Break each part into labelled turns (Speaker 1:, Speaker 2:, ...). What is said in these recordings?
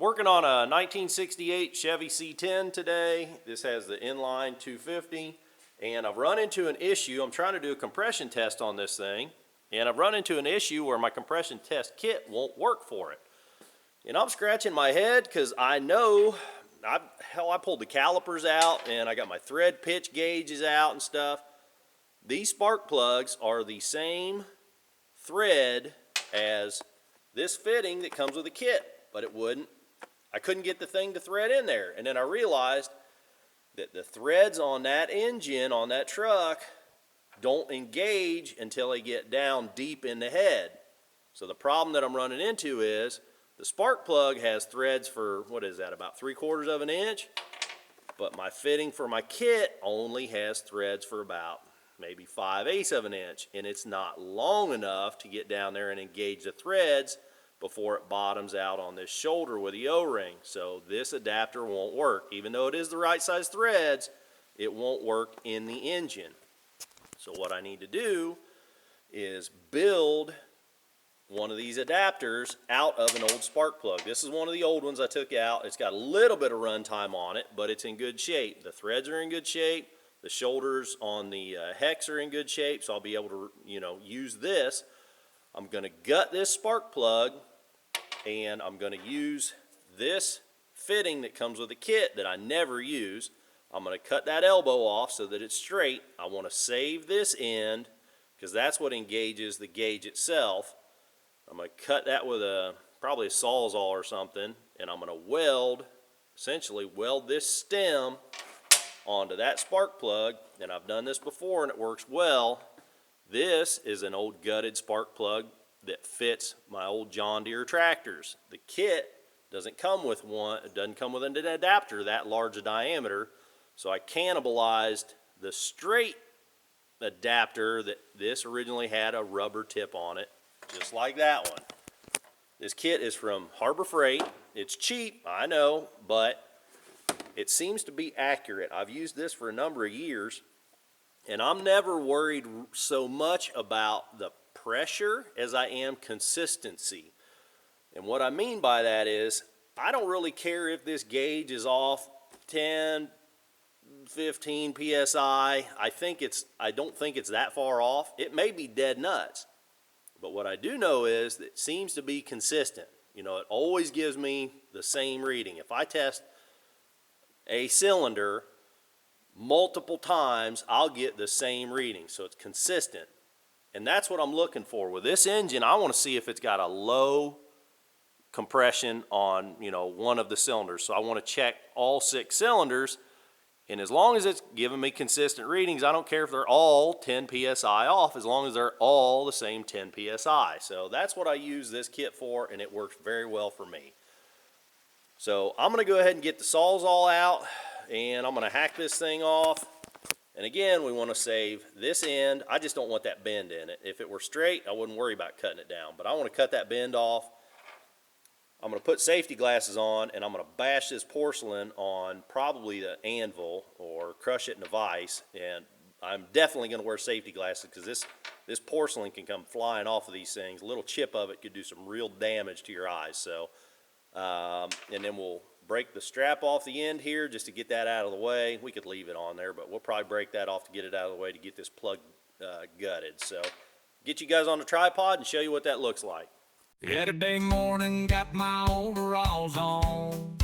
Speaker 1: Working on a 1968 Chevy C10 today. This has the inline 250, and I've run into an issue. I'm trying to do a compression test on this thing, and I've run into an issue where my compression test kit won't work for it. And I'm scratching my head because I know, I pulled the calipers out and I got my thread pitch gauges out and stuff. These spark plugs are the same thread as this fitting that comes with the kit, but it wouldn't. I couldn't get the thing to thread in there. And then I realized that the threads on that engine, on that truck, don't engage until they get down deep in the head. So the problem that I'm running into is the spark plug has threads for, what is that, about 3/4 of an inch? But my fitting for my kit only has threads for about maybe 5/8 of an inch. And it's not long enough to get down there and engage the threads before it bottoms out on this shoulder with the O-ring. So this adapter won't work. Even though it is the right size threads, it won't work in the engine. So what I need to do is build one of these adapters out of an old spark plug. This is one of the old ones I took out. It's got a little bit of run time on it, but it's in good shape. The threads are in good shape. The shoulders on the hex are in good shape, so I'll be able to, use this. I'm going to gut this spark plug, and I'm going to use this fitting that comes with the kit that I never use. I'm going to cut that elbow off so that it's straight. I want to save this end because that's what engages the gauge itself. I'm going to cut that with probably a Sawzall or something, and I'm going to essentially weld this stem onto that spark plug. And I've done this before and it works well. This is an old gutted spark plug that fits my old John Deere tractors. The kit doesn't come with one. It doesn't come with an adapter that large a diameter. So I cannibalized the straight adapter that this originally had a rubber tip on it, just like that one. This kit is from Harbor Freight. It's cheap, I know, but it seems to be accurate. I've used this for a number of years, and I'm never worried so much about the pressure as I am consistency. And what I mean by that is I don't really care if this gauge is off 10, 15 psi. I don't think it's that far off. It may be dead nuts, but what I do know is that it seems to be consistent. It always gives me the same reading. If I test a cylinder multiple times, I'll get the same reading. So it's consistent. And that's what I'm looking for. With this engine, I want to see if it's got a low compression on, one of the cylinders. So I want to check all 6 cylinders. And as long as it's giving me consistent readings, I don't care if they're all 10 psi off, as long as they're all the same 10 psi. So that's what I use this kit for, and it works very well for me. So I'm going to go ahead and get the Sawzall out, and I'm going to hack this thing off. And again, we want to save this end. I just don't want that bend in it. If it were straight, I wouldn't worry about cutting it down. But I want to cut that bend off. I'm going to put safety glasses on, and I'm going to bash this porcelain on probably the anvil or crush it in a vise. And I'm definitely going to wear safety glasses because this porcelain can come flying off of these things. A little chip of it could do some real damage to your eyes. So, and then we'll break the strap off the end here just to get that out of the way. We could leave it on there, but we'll probably break that off to get it out of the way to get this plug gutted. So get you guys on the tripod and show you what that looks like.
Speaker 2: Saturday morning, got my overalls on.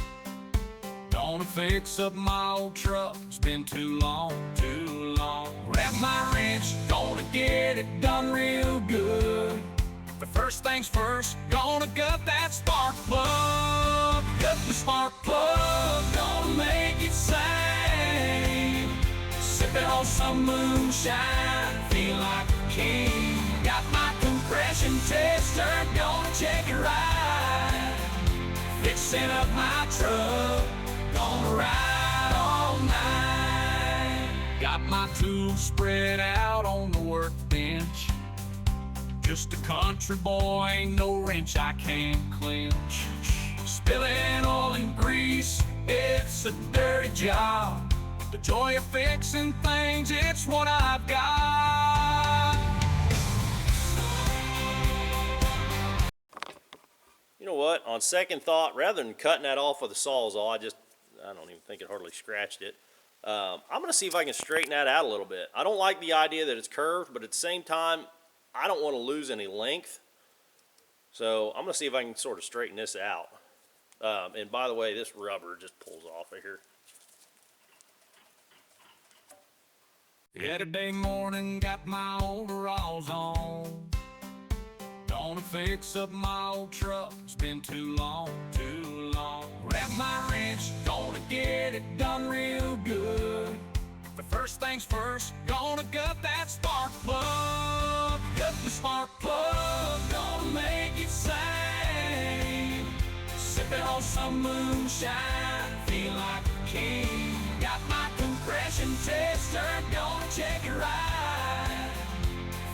Speaker 2: Gonna fix up my old truck, it's been too long. Grab my wrench, gonna get it done real good. But first things first, gonna gut that spark plug. Gut the spark plug, gonna make it sing. Sipping on some moonshine, feel like a king. Got my compression tester, gonna check it right. Fixing up my truck, gonna ride all night. Got my tools spread out on the workbench. Just a country boy, ain't no wrench I can't clench. Spilling oil and grease, it's a dirty job. The joy of fixing things, it's what I've got.
Speaker 1: know what, on second thought, rather than cutting that off with a Sawzall, I don't even think it hardly scratched it. I'm going to see if I can straighten that out a little bit. I don't like the idea that it's curved, but at the same time, I don't want to lose any length. So I'm going to see if I can sort of straighten this out. And by the way, this rubber just pulls off of here.
Speaker 2: Saturday morning, got my overalls on. Gonna fix up my old truck, it's been too long, too long. Grab my wrench, gonna get it done real good. But first things first, gonna gut that spark plug. Gut the spark plug, gonna make it sing. Sipping on some moonshine, feel like a king. Got my compression tester, gonna check it right.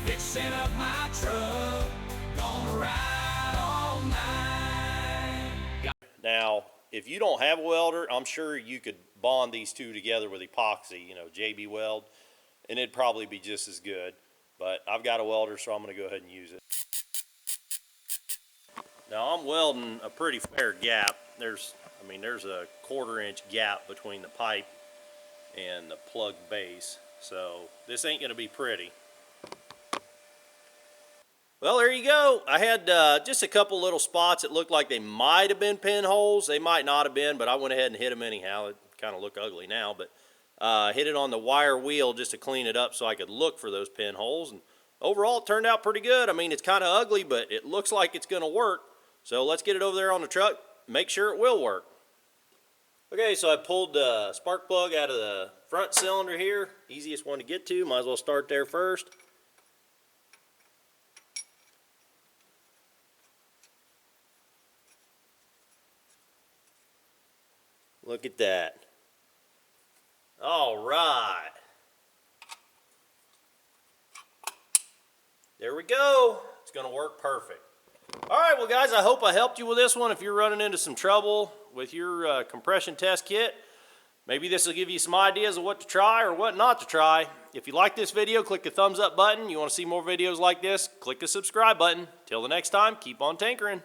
Speaker 2: Fixing up my truck, gonna ride all night.
Speaker 1: Now, if you don't have a welder, I'm sure you could bond these two together with epoxy, you know, JB Weld, and it'd probably be just as good. But I've got a welder, so I'm going to go ahead and use it. Now, I'm welding a pretty fair gap. There's a 1/4 inch gap between the pipe and the plug base, so this ain't going to be pretty. Well, there you go. I had just a couple little spots that looked like they might have been pinholes. They might not have been, but I went ahead and hit them anyhow. It kind of look ugly now, but hit it on the wire wheel just to clean it up so I could look for those pinholes. And overall, it turned out pretty good. I mean, it's kind of ugly, but it looks like it's going to work. So let's get it over there on the truck, make sure it will work. Okay, so I pulled the spark plug out of the front cylinder here. Easiest one to get to. Might as well start there first. Look at that. All right. There we go. It's going to work perfect. All right, well, guys, I hope I helped you with this one. If you're running into some trouble with your compression test kit, maybe this will give you some ideas of what to try or what not to try. If you like this video, click the thumbs up button. You want to see more videos like this, click the subscribe button. Till the next time, keep on tinkering.